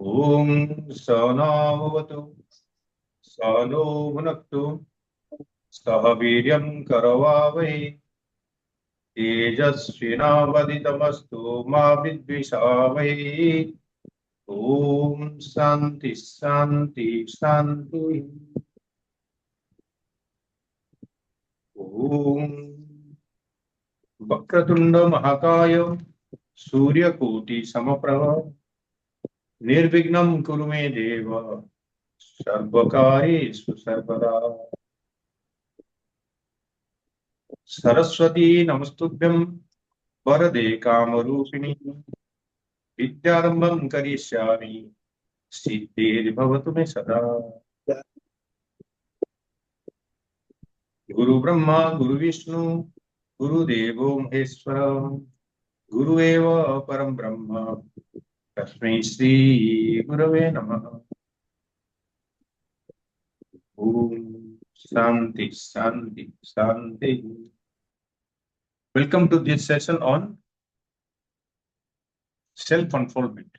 Om Sanavatu Sano Bhunaktu Sahaviryam Karavavai Tejasvinavaditamastu Ma Vidvishavai Om Santi Santi Santi Om Vakratunda Mahakaya Suryakoti Samaprava Nirvignam Kurume Deva Sarvakareshu Sarvada Saraswati Namastubhyam Varade Kamarupini Vidyarambam Karishyami Siddhir Bhavatu Me Sada Guru Brahma Guru Vishnu Guru Devo Maheshwara Guru Eva Param Brahma Tasmai Shri Gurave Namaha Om Shanti Shanti Shanti. Welcome to this session on self-unfoldment.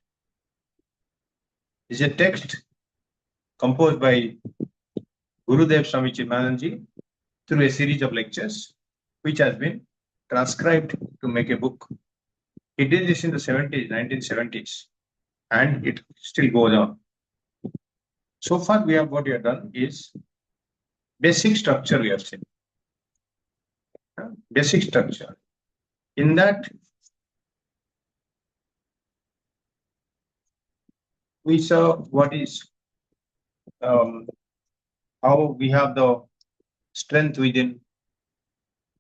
This is a text composed by Gurudev Swami Chidananandji through a series of lectures, which has been transcribed to make a book. He did this in the 1970s, and it still goes on. So far, what we have done is basic structure we have seen. Basic structure. In that, we saw what is how we have the strength within.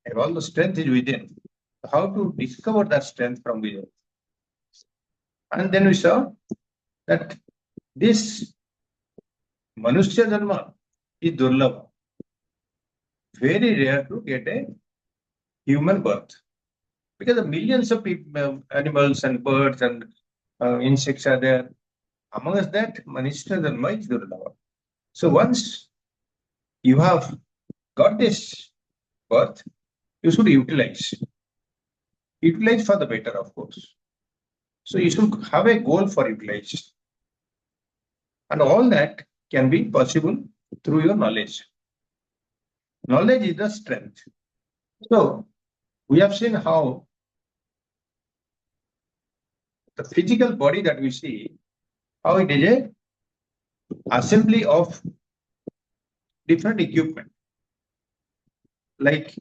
And all the strength is within. How to discover that strength from within. And then we saw that this Manushya Dharma is durlabha. Very rare to get a human birth. Because the millions of people, animals and birds and insects are there. Among us that, Manushya Dharma is durlabha. So once you have got this birth, you should utilize. Utilize for the better, of course. So you should have a goal for utilization. And all that can be possible through your knowledge. Knowledge is the strength. So we have seen how the physical body that we see, how it is a assembly of different equipment like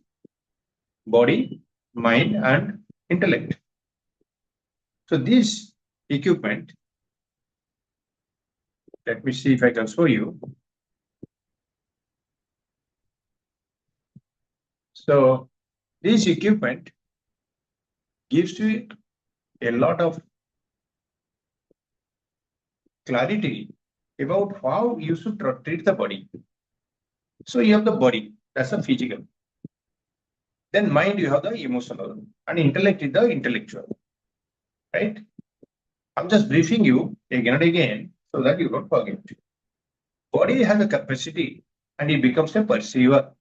body, mind, and intellect. So this equipment, let me see if I can show you. So this equipment gives you a lot of clarity about how you should treat the body. So you have the body, that's the physical. Then mind, you have the emotional, and intellect is the intellectual. Right? I'm just briefing you again and again so that you don't forget. Body has a capacity and it becomes a perceiver.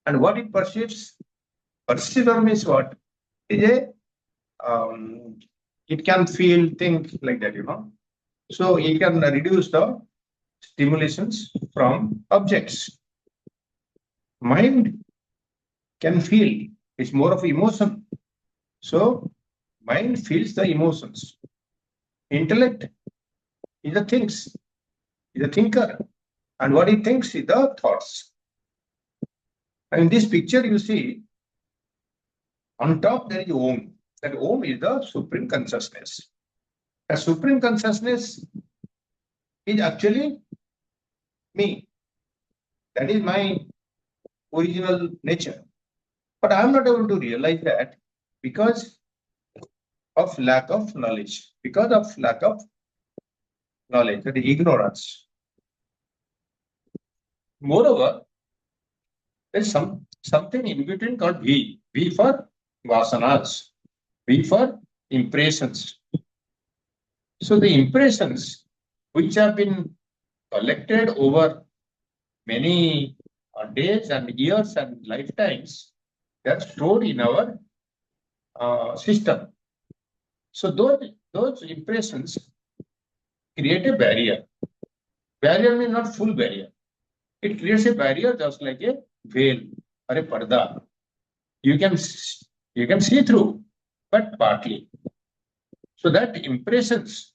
And what it perceives, perceiver means what? It is it can feel, think like that, So it can reduce the stimulations from objects. Mind can feel, it's more of emotion. So mind feels the emotions. Intellect is the things, is a thinker. And what he thinks is the thoughts. And in this picture, you see, on top there is Om. That Om is the supreme consciousness. The supreme consciousness is actually me. That is my original nature. But I am not able to realize that because of lack of knowledge. Because of lack of knowledge, that is ignorance. Moreover, there is something in between called V. V for vasanas. V for impressions. So the impressions which have been collected over many days and years and lifetimes, they are stored in our system. So those impressions create a barrier. Barrier means not full barrier. It creates a barrier just like a veil or a parda. You can you can see through, but partly. So that impressions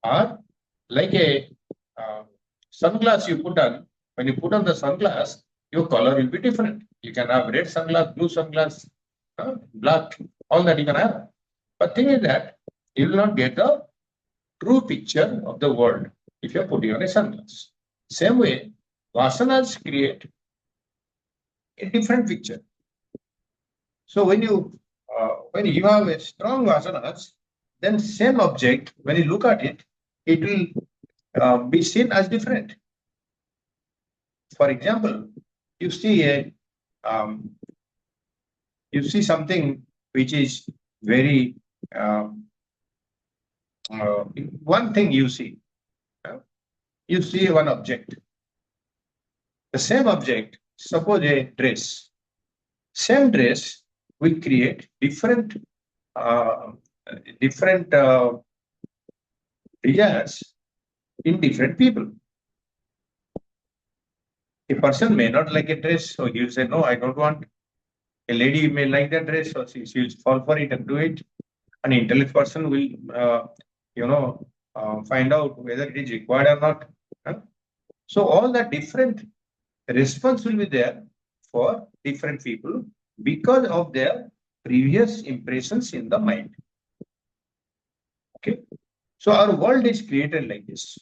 are like a sunglass you put on. When you put on the sunglass, your color will be different. You can have red sunglass, blue sunglass, black, all that you can have. But thing is that you will not get the true picture of the world if you are putting on a sunglass. Same way, vasanas create a different picture. So when you have a strong vasanas, then same object, when you look at it, it will be seen as different. For example, you see a you see something which is very one thing you see. You see one object. The same object, suppose a dress. Same dress will create different uh, different desires in different people. A person may not like a dress, so he'll say, "No, I don't want." A lady may like that dress, so she'll fall for it and do it. An intelligent person will, find out whether it is required or not. Huh? So all the different response will be there for different people because of their previous impressions in the mind. Okay, so our world is created like this.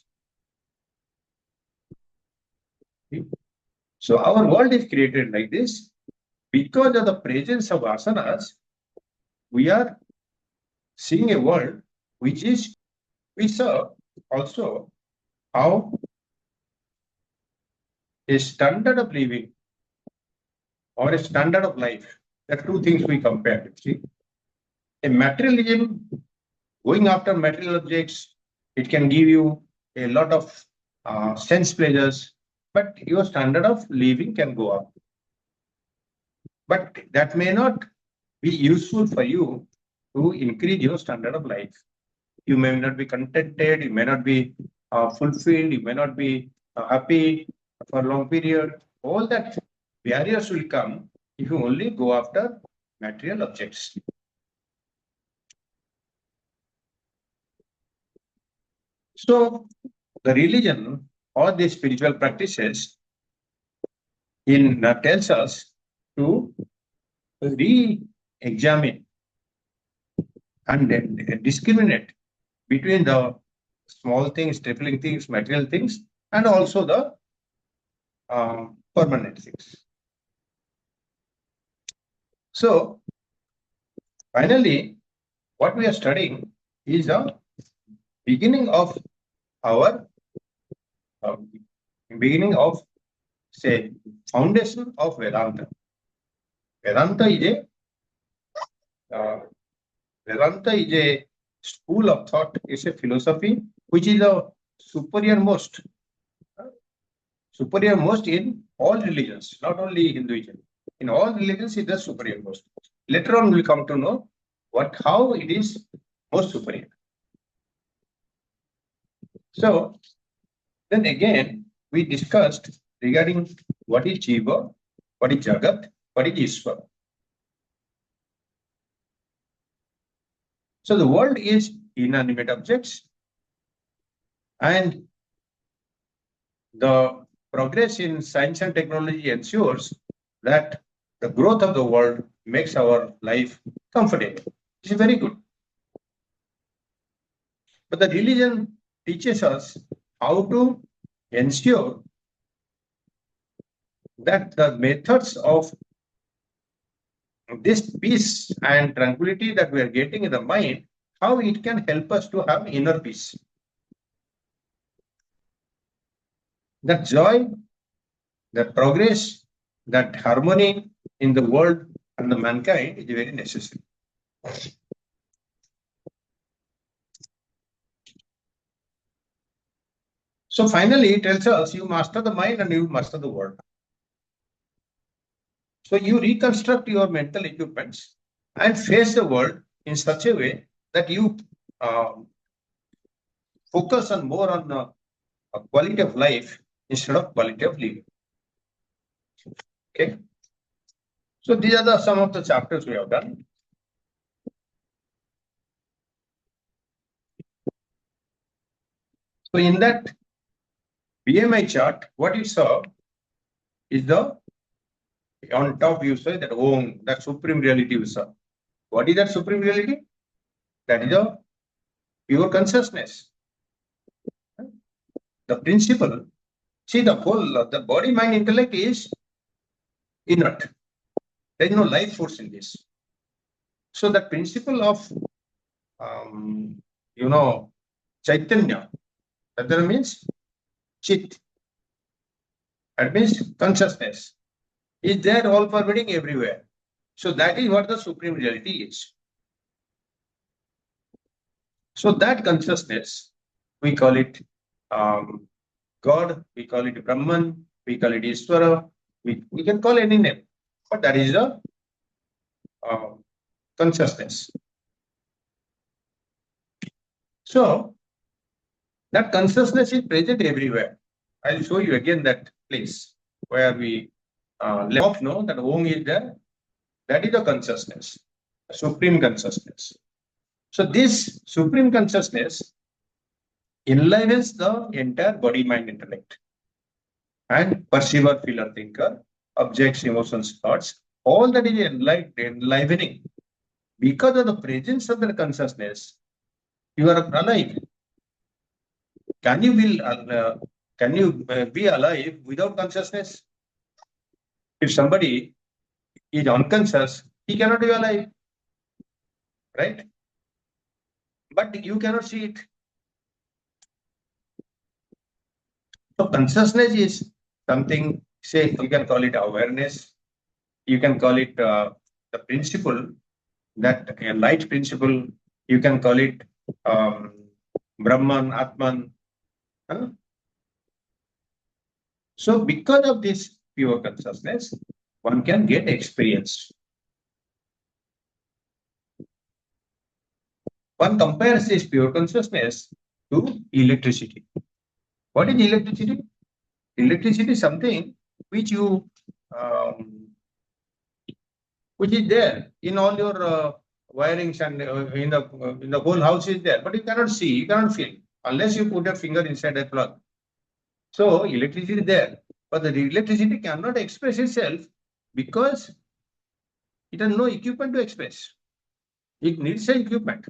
Okay? So our world is created like this because of the presence of asanas. We are seeing a world which is we saw also how a standard of living or a standard of life. The two things we compare. See, a materialism going after material objects, it can give you a lot of sense pleasures, but your standard of living can go up. But that may not be useful for you to increase your standard of life. You may not be contented, you may not be fulfilled, you may not be happy for a long period. All that barriers will come if you only go after material objects. So the religion or the spiritual practices in tells us to re-examine and discriminate between the small things, trifling things, material things, and also the permanent things. So finally, what we are studying is the beginning of our beginning of say foundation of Vedanta. Vedanta is a school of thought. It's a philosophy which is the superior most in all religions, not only Hinduism. In all religions, it is superior most. Later on, we'll come to know how it is most superior. So then again, we discussed regarding what is Jiva, what is Jagat, what is Ishwar. So the world is inanimate objects, and the progress in science and technology ensures that the growth of the world makes our life comfortable. This is very good. But the religion teaches us how to ensure that the methods of this peace and tranquility that we are getting in the mind, how it can help us to have inner peace. That joy, that progress, that harmony in the world and the mankind is very necessary. So finally, it tells us you master the mind and you master the world. So you reconstruct your mental equipments and face the world in such a way that you focus on more on quality of life instead of quality of living. Okay. So these are some of the chapters we have done. So in that BMI chart, what you saw is on top you say that that supreme reality you saw. What is that supreme reality? That is a pure consciousness. The principle, see the body, mind, intellect is inert. There is no life force in this. So the principle of, Chaitanya, that means Chit. That means consciousness is there all pervading everywhere. So that is what the supreme reality is. So that consciousness, we call it God, we call it Brahman, we call it Ishvara, we can call any name, but that is a consciousness. So that consciousness is present everywhere. I'll show you again that place where we let know that Om is there. That is the consciousness, supreme consciousness. So this supreme consciousness enlivens the entire body, mind, intellect, and perceiver, feeler, thinker, objects, emotions, thoughts. All that is enlivening. Because of the presence of the consciousness, you are alive. Can you be alive without consciousness? If somebody is unconscious, he cannot be alive, right? But you cannot see it. So consciousness is something, say, you can call it awareness, you can call it the principle, that light principle, you can call it Brahman, Atman. Huh? So because of this pure consciousness, one can get experience. One compares this pure consciousness to electricity. What is electricity? Electricity is something which which is there in all your wirings, and in the whole house is there, but you cannot see, you cannot feel unless you put a finger inside a plug. So electricity is there, but the electricity cannot express itself because it has no equipment to express. It needs an equipment.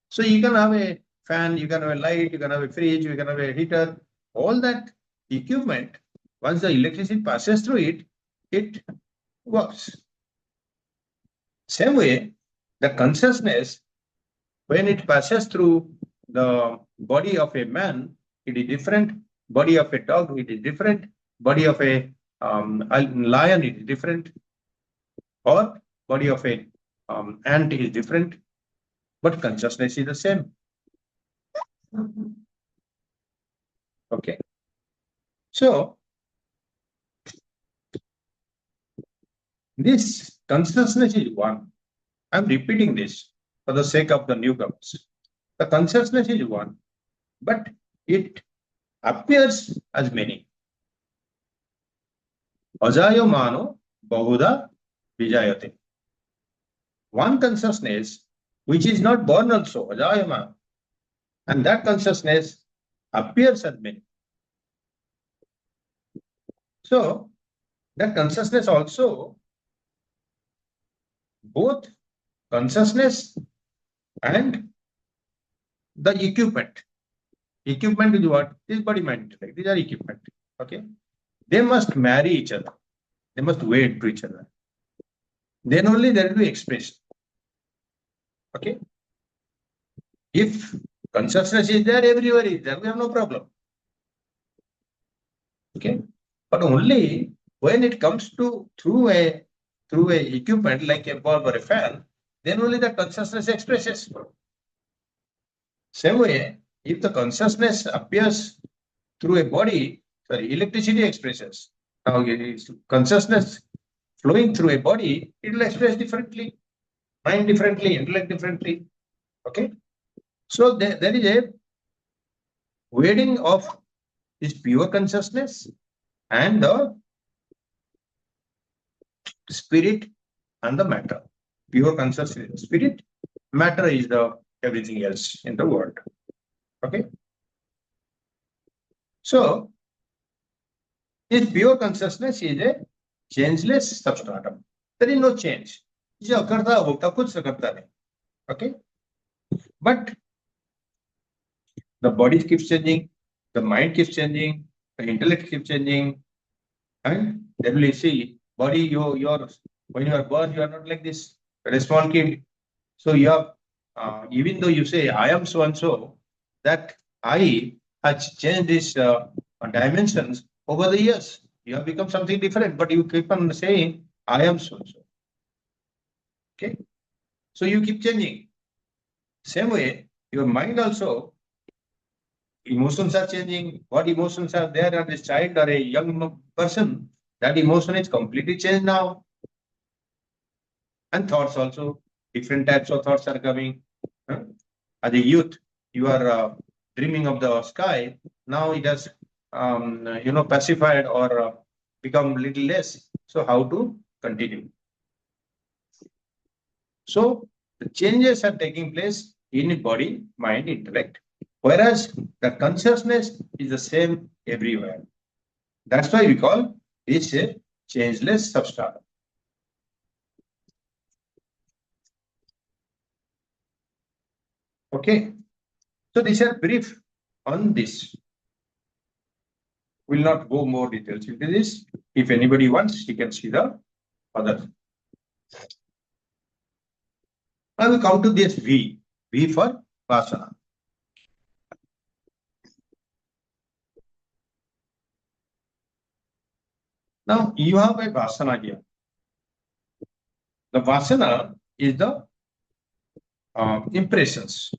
So you can have a fan, you can have a light, you can have a fridge, you can have a heater. All that equipment, once the electricity passes through it, it works. Same way, the consciousness, when it passes through the body of a man, it is different. Body of a dog, it is different. Body of a lion, it is different. Or body of a ant is different. But consciousness is the same. Okay. So this consciousness is one. I'm repeating this for the sake of the newcomers. The consciousness is one, but it appears as many. Ajayo mano bahuda vijayate. One consciousness which is not born also, ajayo mano. And that consciousness appears as many. So that consciousness also, both consciousness and the equipment. Equipment is what? This body, mind, intellect. These are equipment. Okay. They must marry each other. They must wait to each other. Then only there will be expression. Okay. If consciousness is there, everywhere is there, we have no problem. Okay. But only when it comes to through a equipment like a bulb or a fan, then only the consciousness expresses. Same way, if the consciousness appears through a body, sorry, electricity expresses. Now, consciousness flowing through a body, it will express differently, mind differently, intellect differently. Okay. So there is a wedding of this pure consciousness and the spirit and the matter. Pure consciousness is the spirit, matter is the everything else in the world. Okay. So this pure consciousness is a changeless substratum. There is no change. जो करता होता कुछ करता नहीं. Okay. But the body keeps changing, the mind keeps changing, the intellect keeps changing, and then we see body. You're when you are born, you are not like this. A small kid. So you have, even though you say I am so and so, that I has changed its dimensions over the years. You have become something different, but you keep on saying I am so and so. Okay, so you keep changing. Same way, your mind also, emotions are changing. What emotions are there at this child or a young person? That emotion is completely changed now. And thoughts also, different types of thoughts are coming. Huh? As a youth, you are dreaming of the sky. Now it has, pacified or become little less. So how to continue? So the changes are taking place in body, mind, intellect. Whereas the consciousness is the same everywhere. That's why we call this a changeless substratum. Okay. So these are brief on this. Will not go more details into this. If anybody wants, he can see the other. I will come to this V. V for Vasana. Now you have a Vasana here. The Vasana is the impressions.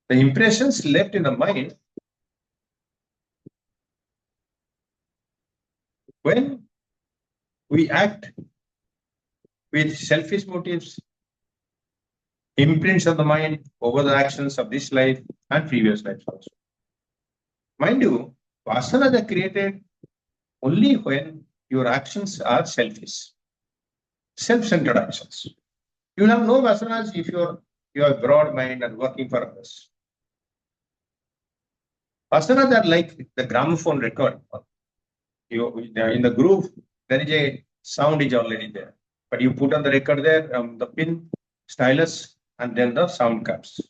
The impressions left in the mind when we act with selfish motives, imprints of the mind over the actions of this life and previous lives also. Mind you, vasanas are created only when your actions are selfish, self-centered actions. You will have no vasanas if you have broad mind and working for others. Vasanas are like the gramophone record. In the groove, there is a sound is already there. But you put on the record there, the pin, stylus, and then the sound comes.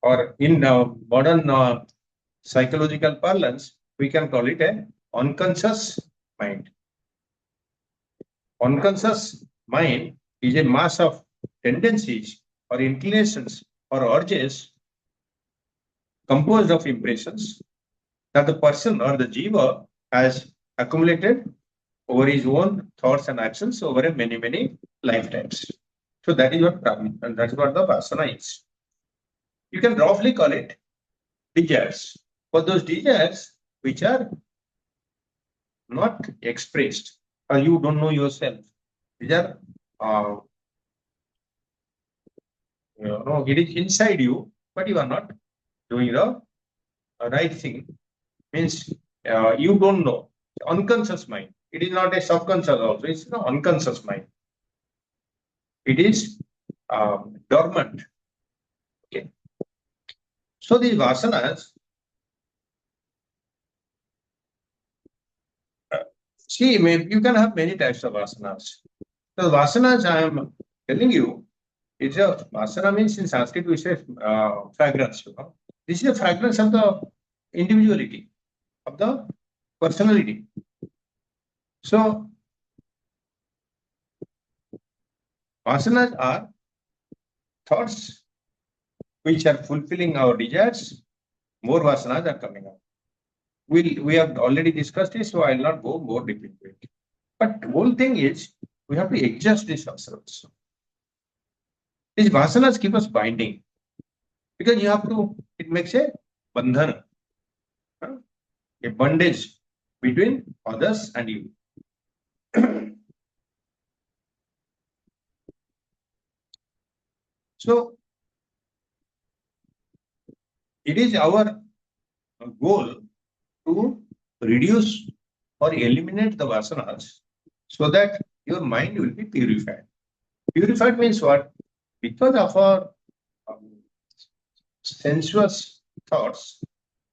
Or in modern psychological parlance, we can call it an unconscious mind. Unconscious mind is a mass of tendencies or inclinations or urges composed of impressions that the person or the jiva has accumulated over his own thoughts and actions over many lifetimes. So that is what and that's what the vasana is. You can roughly call it desires. For those desires which are not expressed or you don't know yourself, these are it is inside you, but you are not doing the right thing. Means you don't know. Unconscious mind. It is not a subconscious also. It's an unconscious mind. It is dormant. Okay. So these vasanas, see, you can have many types of vasanas. The vasanas I am telling you, it's a vasana means in Sanskrit we say fragrance. This is a fragrance of the individuality, of the personality. So vasanas are thoughts which are fulfilling our desires. More vasanas are coming up. We have already discussed this, so I will not go more deep into it. But the whole thing is we have to adjust this ourselves. These vasanas keep us binding because you have to. It makes a bandhana, a bondage between others and you. So it is our goal to reduce or eliminate the vasanas so that your mind will be purified. Purified means what? Because of our um, sensuous thoughts,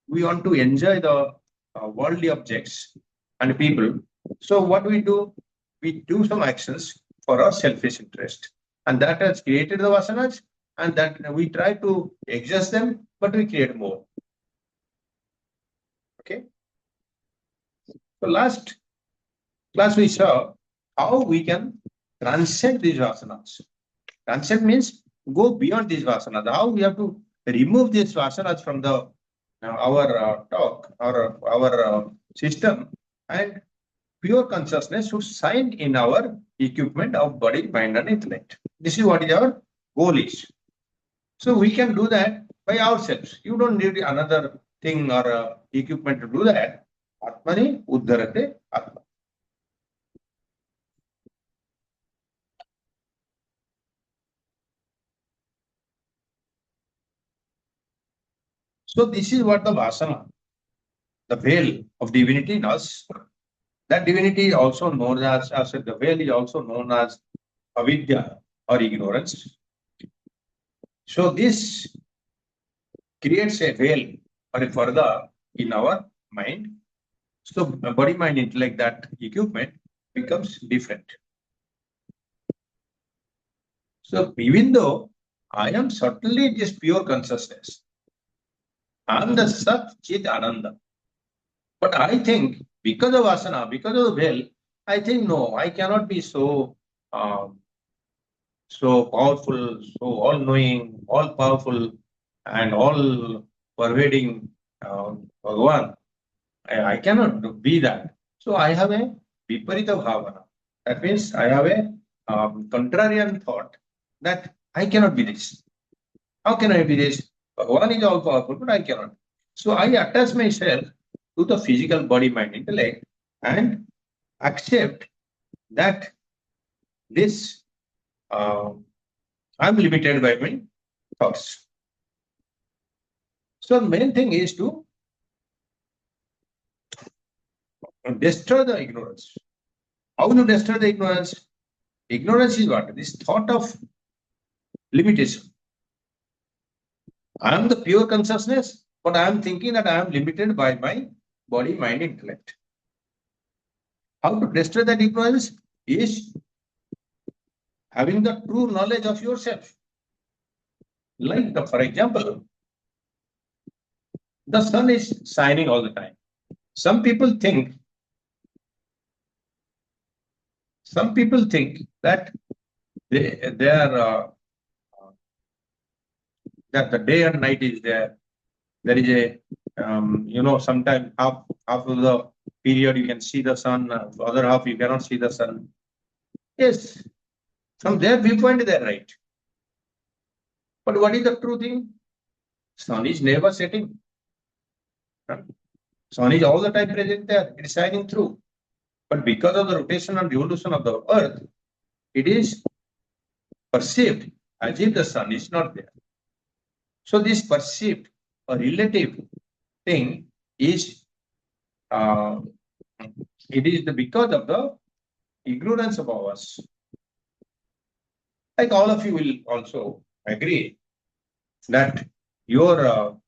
we want to enjoy the worldly objects and people. So what we do? We do some actions for our selfish interest, and that has created the vasanas, and that we try to exhaust them, but we create more. Okay. So last class we saw how we can transcend these vasanas. Transcend means go beyond these vasanas. How we have to remove these vasanas from the our talk or our system, and pure consciousness should shine in our equipment of body, mind, and intellect. This is what is our goal is. So we can do that by ourselves. You don't need another thing or equipment to do that. Atmani uddharate atma. So this is what the vasana, the veil of divinity in us. That divinity is also known as the veil is also known as avidya or ignorance. So this creates a veil or a parda in our mind. So body, mind, intellect, that equipment becomes different. So even though I am certainly just pure consciousness, I am the Sat Chit Ananda. But I think because of asana, because of the veil, I think no, I cannot be um, so powerful, so all-knowing, all-powerful, and all-pervading Bhagavan. I cannot be that. So I have a viparita bhavana. That means I have a contrarian thought that I cannot be this. How can I be this? Bhagavan is all-powerful, but I cannot. So I attach myself to the physical body, mind, intellect, and accept that this I'm limited by my thoughts. So the main thing is to destroy the ignorance. How to destroy the ignorance? Ignorance is what? This thought of limitation. I am the pure consciousness, but I am thinking that I am limited by my body, mind, intellect. How to destroy that ignorance is having the true knowledge of yourself. Like, for example, the sun is shining all the time. Some people think that they are that the day and night is there. There is a sometimes half of the period you can see the sun, other half you cannot see the sun. Yes, from their viewpoint they are right. But what is the true thing? Sun is never setting. Sun is all the time present there. It is shining through. But because of the rotation and revolution of the earth, it is perceived as if the sun is not there. So this perceived or relative thing is it is because of the ignorance of ours. Like all of you will also agree that your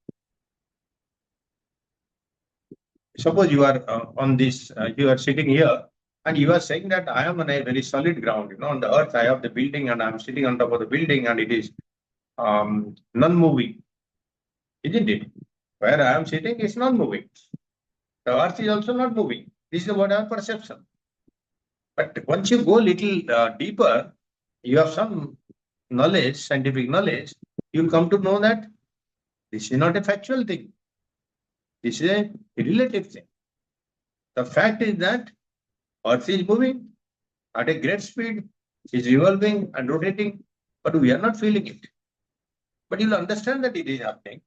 suppose you are on this, you are sitting here and you are saying that I am on a very solid ground, on the earth I have the building and I am sitting on top of the building and it is non-moving, isn't it? Where I am sitting is non-moving. The earth is also not moving. This is what our perception. But once you go little deeper, you have some knowledge, scientific knowledge, you'll come to know that this is not a factual thing. This is a relative thing. The fact is that earth is moving at a great speed, is revolving and rotating, but we are not feeling it. But you'll understand that it is happening.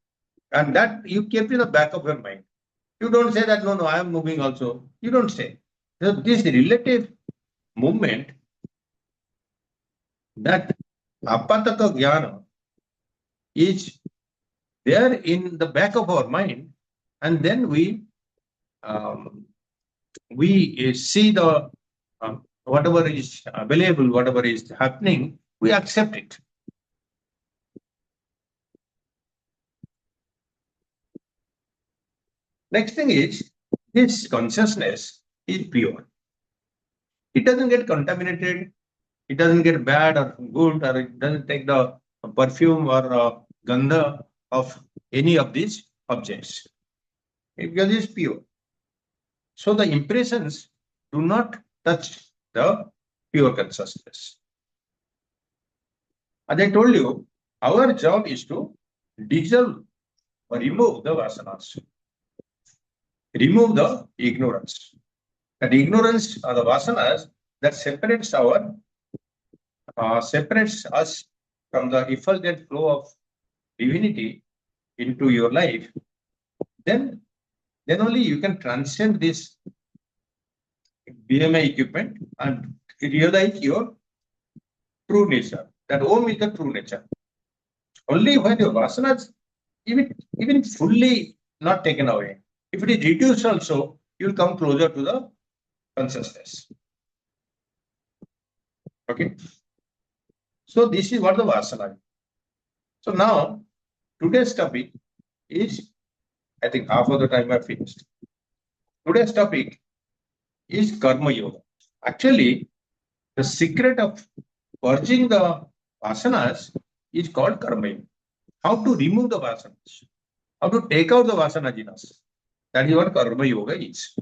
And that you keep in the back of your mind. You don't say that, no, I am moving also. You don't say. So this relative movement, that apataka jnana is there in the back of our mind, and then we see the whatever is available, whatever is happening, we accept it. Next thing is, this consciousness is pure. It doesn't get contaminated. It doesn't get bad or good, or it doesn't take the perfume or gandha of any of these objects. Because it's pure. So the impressions do not touch the pure consciousness. As I told you, our job is to dissolve or remove the vasanas, remove the ignorance. That ignorance or the vasanas that separates us from the effulgent flow of divinity into your life, then only you can transcend this BMI equipment and realize your true nature. That Om is the true nature. Only when your vasanas even fully not taken away, if it is reduced also, you will come closer to the consciousness. Okay. So this is what the vasana is. So now today's topic is, I think half of the time I finished. Today's topic is karma yoga. Actually, the secret of purging the vasanas is called karma yoga. How to remove the vasanas, how to take out the vasanajinas. That is what karma yoga is.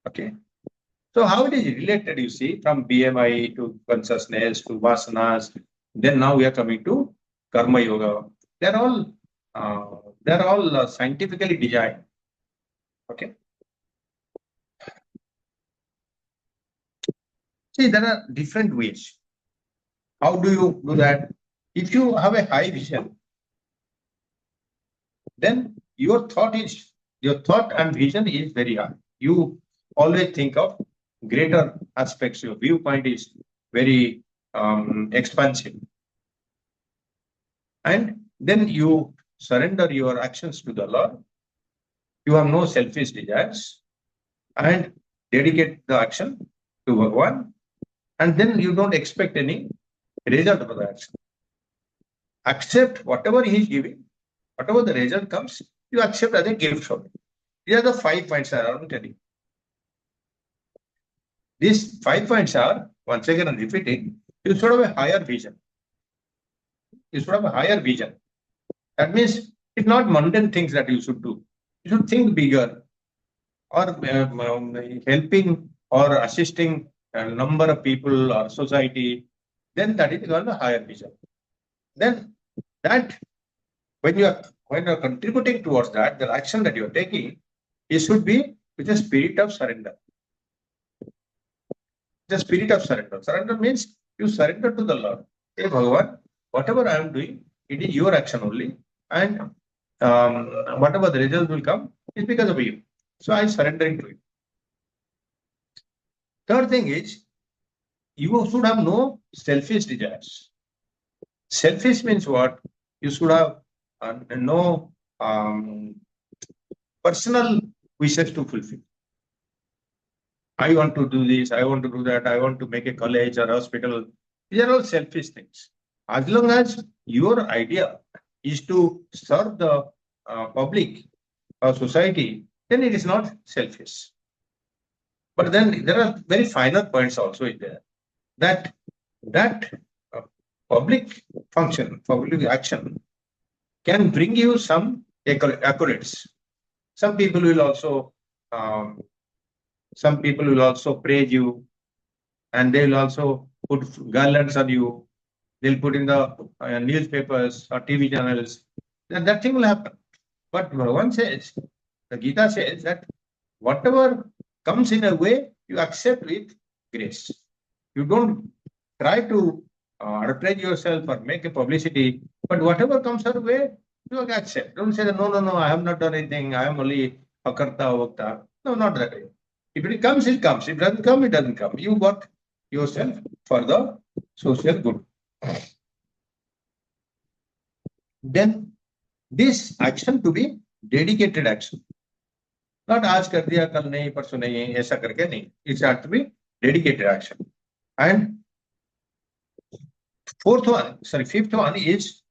Okay. So how it is related, you see, from BMI to consciousness to vasanas. Then now we are coming to karma yoga. They're all scientifically designed. Okay. See, there are different ways. How do you do that? If you have a high vision, then your thought and vision is very high. You always think of greater aspects. Your viewpoint is very expansive. And then you surrender your actions to the Lord. You have no selfish desires and dedicate the action to Bhagavan. And then you don't expect any result of the action. Accept whatever he is giving, whatever the result comes, you accept as a gift from him. These are the 5 points I am telling you. These 5 points are, once again I'm repeating, you should have a higher vision. You should have a higher vision. That means it's not mundane things that you should do. You should think bigger, or helping or assisting a number of people or society. Then that is called a higher vision. Then that when you are contributing towards that, the action that you are taking, it should be with a spirit of surrender. The spirit of surrender. Surrender means you surrender to the Lord. Hey Bhagavan, whatever I am doing, it is your action only, and whatever the result will come is because of you. So I am surrendering to you. Third thing is, you should have no selfish desires. Selfish means what? You should have no personal wishes to fulfill. I want to do this, I want to do that, I want to make a college or hospital. These are all selfish things. As long as your idea is to serve the public or society, then it is not selfish. But then there are very finer points also in there. That public function, public action can bring you some accolades. Some people will also praise you, and they will also put garlands on you. They'll put in the newspapers or TV channels. Then that thing will happen. But Bhagavan says, the Gita says that whatever comes in a way, you accept with grace. You don't try to advertise yourself or make a publicity, but whatever comes our way, you accept. Don't say that, no, I have not done anything. I am only a karta, vakta. No, not that way. If it comes, it comes. If it doesn't come, it doesn't come. You work yourself for the social good. Then this action to be dedicated action, not आज कर दिया कल नहीं परसों नहीं ऐसा करके नहीं, it's have to be dedicated action. And fifth one is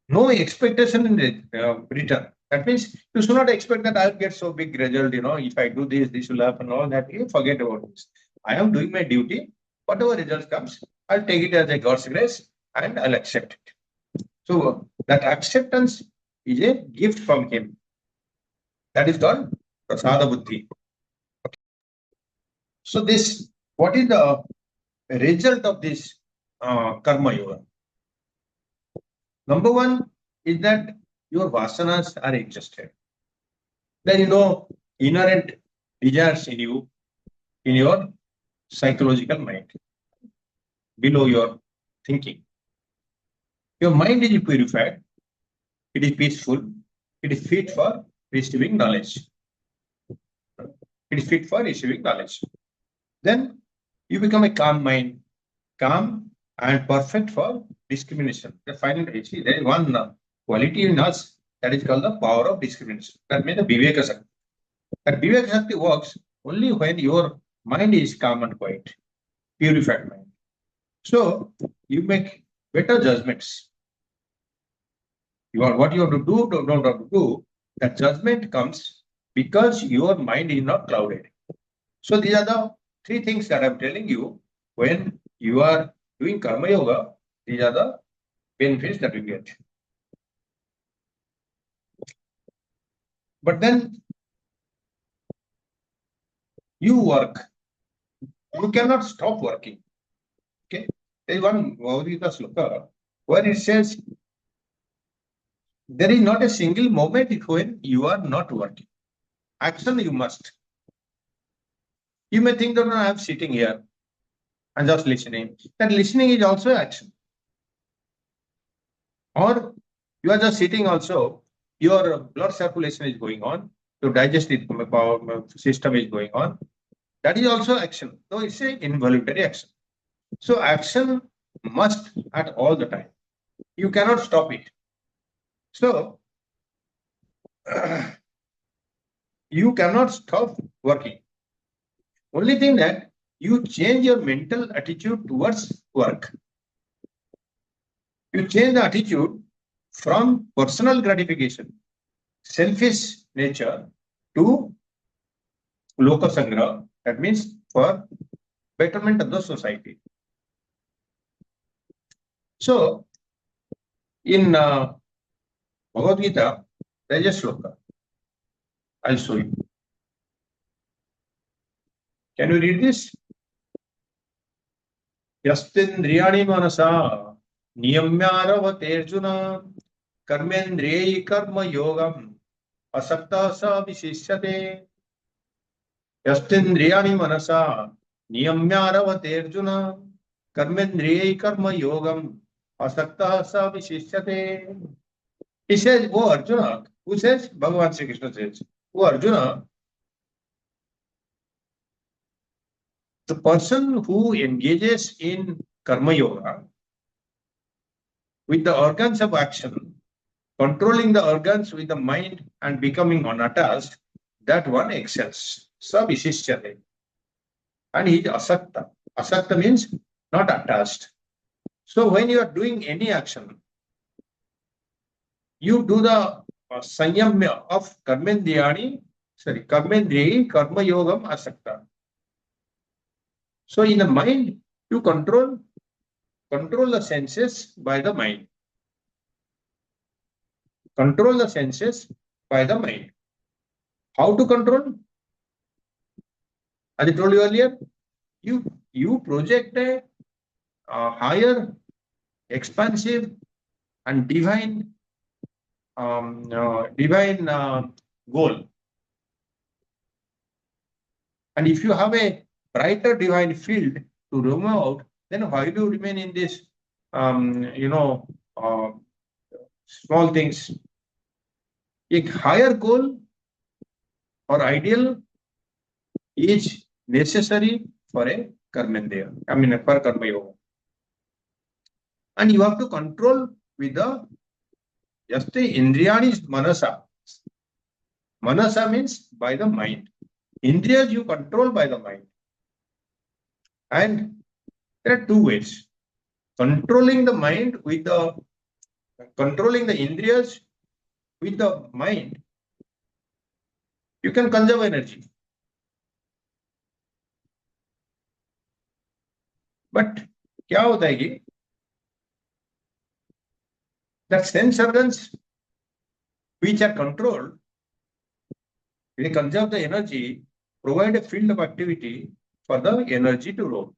no expectation in return. That means you should not expect that I'll get so big result, if I do this, this will happen, all that. You forget about this. I am doing my duty. Whatever result comes, I'll take it as a God's grace and I'll accept it. So that acceptance is a gift from him. That is called prasada buddhi. Okay. So what is the result of this karma yoga? Number one is that your vasanas are exhausted. There is no inherent desires in you, in your psychological mind, below your thinking. Your mind is purified, it is peaceful, it is fit for receiving knowledge. It is fit for receiving knowledge. Then you become a calm mind, calm and perfect for discrimination. Finally, see, there is one quality in us that is called the power of discrimination. That means the Viveka Shakti. That Viveka Shakti works only when your mind is calm and quiet, purified mind. So you make better judgments. What you have to do, don't have to do. That judgment comes because your mind is not clouded. So these are the three things that I'm telling you. When you are doing karma yoga, these are the benefits that you get. But then you work. You cannot stop working. Okay. There is one Bhagavad sloka where it says, there is not a single moment when you are not working. Action you must. You may think that I am sitting here and just listening. That listening is also action. Or you are just sitting also, your blood circulation is going on, your digestive system is going on. That is also action. So it's an involuntary action. So action must at all the time. You cannot stop it. So you cannot stop working. Only thing that you change your mental attitude towards work. You change the attitude from personal gratification, selfish nature, to loka sangraha. That means for betterment of the society. So in Bhagavad Gita, there is a sloka. I'll show you. Can you read this? Yastindriyani manasa niyamyaravatejuna karmendriyi karma yogam asakta sa vishishyate. Yastindriyani manasa niyamyaravatejuna karmendriyi karma yogam asakta sa vishishyate. He says, oh Arjuna, who says? Bhagavan Sri Krishna says, oh Arjuna, the person who engages in karma yoga with the organs of action, controlling the organs with the mind and becoming unattached, that one excels. Savishishyate. And he is asakta. Asakta means not attached. So when you are doing any action, you do the sanyamya of karmendriyi karma yogam asakta. So in the mind, you control the senses by the mind. Control the senses by the mind. How to control? As I told you earlier, you project a higher, expansive, and divine goal. And if you have a brighter divine field to remove out, then why do you remain in this, small things? A higher goal or ideal is necessary for a karmendriya. For karma yoga. And you have to control with the Yasti Indriyani is Manasa. Manasa means by the mind. Indriyas you control by the mind. And there are two ways. Controlling the mind with the controlling the Indriyas with the mind, you can conserve energy. But क्या होता है कि that sense organs which are controlled, they conserve the energy, provide a field of activity for the energy to roll.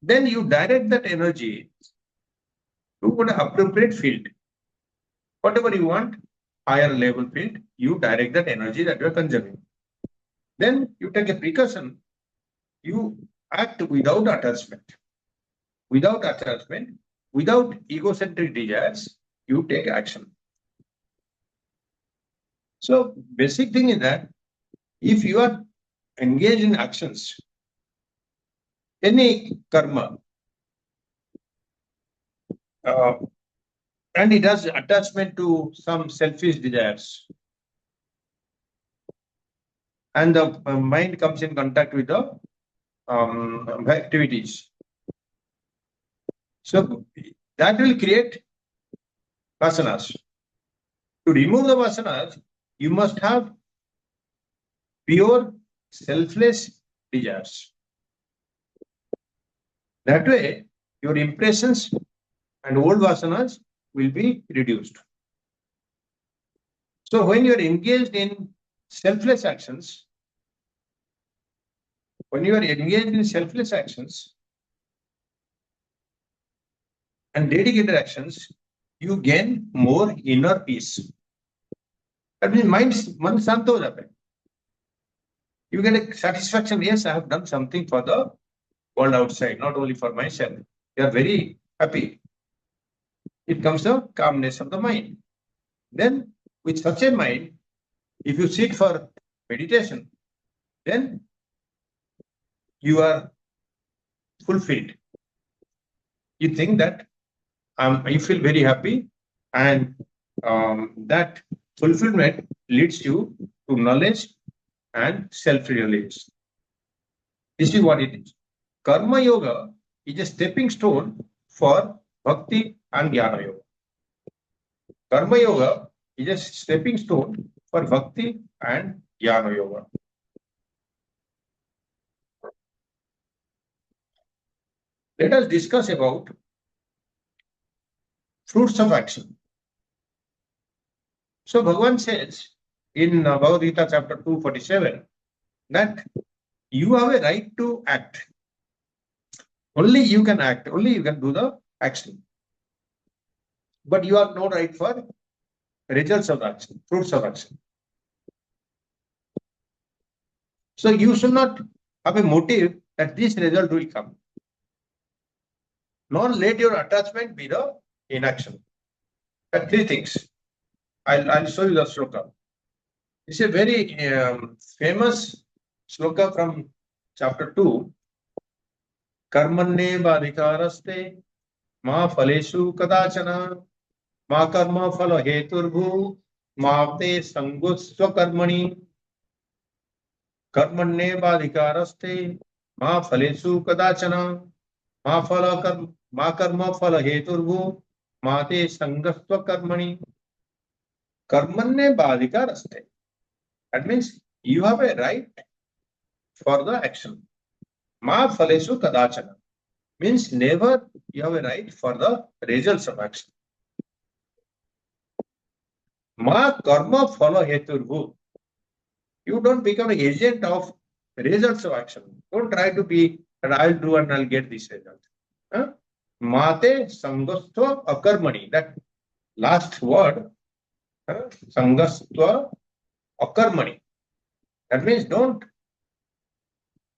Then you direct that energy to an appropriate field. Whatever you want, higher level field, you direct that energy that you are conserving. Then you take a precaution, you act without attachment. Without attachment, without egocentric desires, you take action. So basic thing is that if you are engaged in actions, any karma, and it has attachment to some selfish desires, and the mind comes in contact with the activities. So that will create vasanas. To remove the vasanas, you must have pure, selfless desires. That way, your impressions and old vasanas will be reduced. So when you are engaged in selfless actions, and dedicated actions, you gain more inner peace. That means मन शांत हो जाता है. You get a satisfaction. Yes, I have done something for the world outside, not only for myself. You are very happy. It comes the calmness of the mind. Then, with such a mind, if you sit for meditation, then you are fulfilled. You think that you feel very happy, and that fulfillment leads you to knowledge and self-realization. This is what it is. Karma yoga is a stepping stone for bhakti and jnana yoga. Karma yoga is a stepping stone for bhakti and jnana yoga. Let us discuss about fruits of action. So Bhagavan says in Bhagavad Gita chapter 247 that you have a right to act. Only you can act, only you can do the action. But you have no right for results of action, fruits of action. So you should not have a motive that this result will come. Nor let your attachment be the inaction. There are three things. I'll show you the sloka. It's a very famous sloka from chapter 2. Karmanne vadikaraste ma phaleshu kadachana ma karma phala heturbhu ma te sangusva karmani. Karmanne vadikaraste ma phaleshu kadachana ma karma phala heturbhu ma te sangusva karmani. Karmanne badhikaraste. That means you have a right for the action. Ma phaleshu kadachana means never you have a right for the results of action. Ma karma phala heturvu. You don't become an agent of results of action. Don't try to be that I'll do and I'll get this result. Mate sangastva akarmani. That last word, sangastva akarmani. That means don't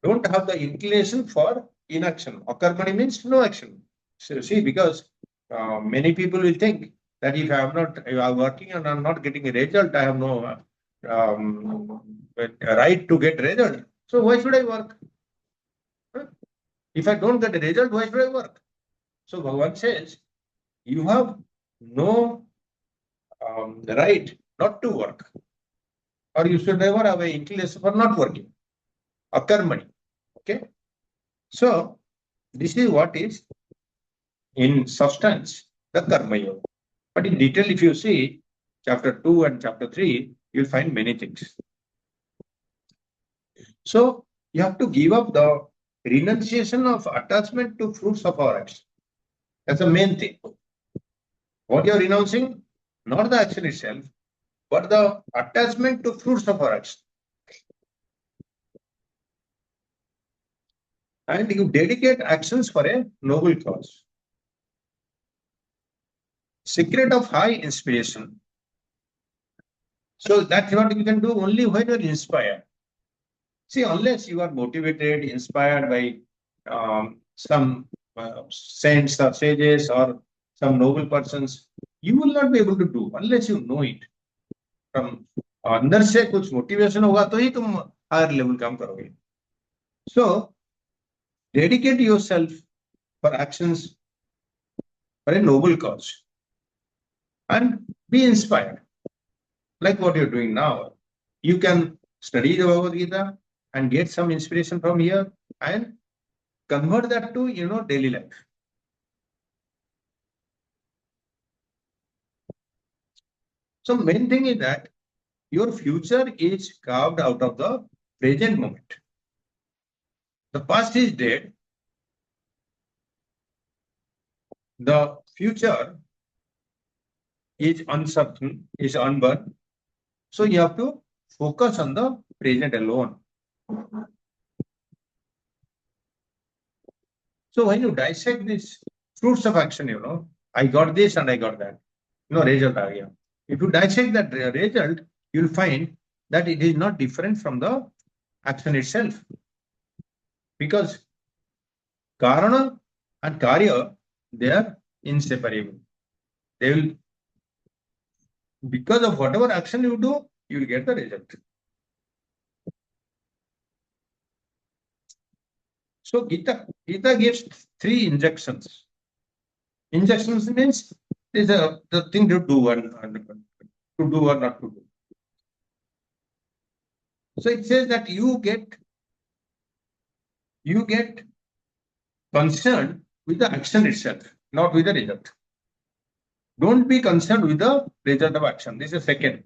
have the inclination for inaction. Akarmani means no action. So see, because many people will think that if I'm working and I'm not getting a result, I have no right to get result. So why should I work? If I don't get a result, why should I work? So Bhagavan says, you have no right not to work, or you should never have an inclination for not working. Akarmani. Okay. So this is what is in substance the karma yoga. But in detail, if you see chapter 2 and chapter 3, you'll find many things. So you have to give up the renunciation of attachment to fruits of our action. That's the main thing. What you are renouncing, not the action itself, but the attachment to fruits of our action. And you dedicate actions for a noble cause. Secret of high inspiration. So that's what you can do only when you're inspired. See, unless you are motivated, inspired by some saints or sages or some noble persons, you will not be able to do unless you know it. From अंदर से कुछ motivation होगा तो ही तुम higher level काम करोगे. So dedicate yourself for actions for a noble cause and be inspired, like what you're doing now. You can study the Bhagavad Gita and get some inspiration from here and convert that to daily life. So main thing is that your future is carved out of the present moment. The past is dead. The future is uncertain, is unborn. So you have to focus on the present alone. So when you dissect these fruits of action, I got this and I got that. Result aa gaya. If you dissect that result, you'll find that it is not different from the action itself. Because Karana and Karya, they are inseparable. They will, because of whatever action you do, you will get the result. So Gita gives 3 injunctions. Injunctions means is the thing to do and to do or not to do. So it says that you get concerned with the action itself, not with the result. Don't be concerned with the result of action. This is second.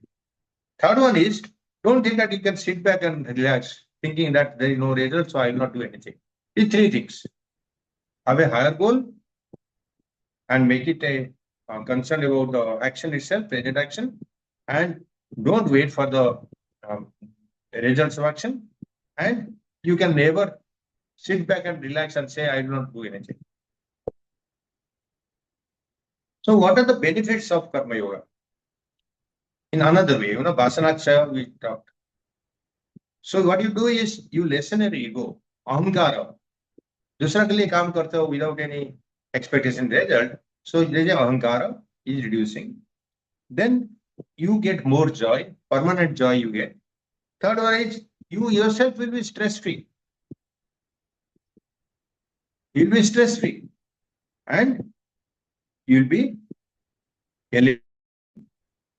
Third one is, don't think that you can sit back and relax, thinking that there is no result, so I will not do anything. These 3 things. Have a higher goal and make it a concern about the action itself, present action, and don't wait for the results of action. And you can never sit back and relax and say, I will not do anything. So what are the benefits of Karma Yoga? In another way, Vasanachaya we talked. So what you do is you lessen your ego, ahankara. दूसरा के लिए काम करते हो without any expectation result. So there is ahankara is reducing. Then you get more joy, permanent joy you get. Third one is you yourself will be stress-free. You'll be stress-free. And you'll be elevating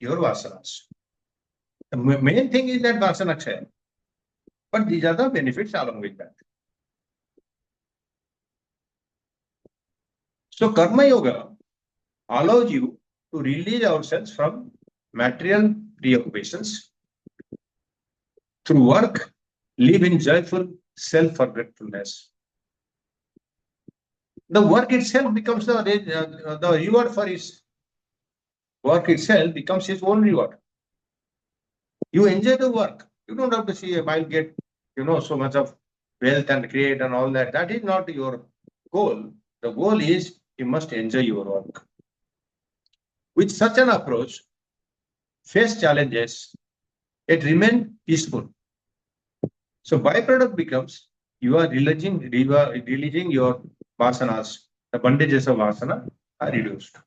your vasanas. The main thing is that vasanachaya. But these are the benefits along with that. So Karma Yoga allows you to release ourselves from material preoccupations. Through work, live in joyful self-forgetfulness. The work itself becomes the reward for his work itself becomes his own reward. You enjoy the work. You don't have to see if I'll get, so much of wealth and create and all that. That is not your goal. The goal is you must enjoy your work. With such an approach, face challenges, it remain peaceful. So byproduct becomes you are releasing your vasanas. The bondages of vasana are reduced.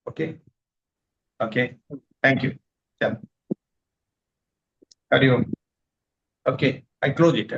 Okay. Okay. Thank you. Yeah. Hari Om. Okay. I close it.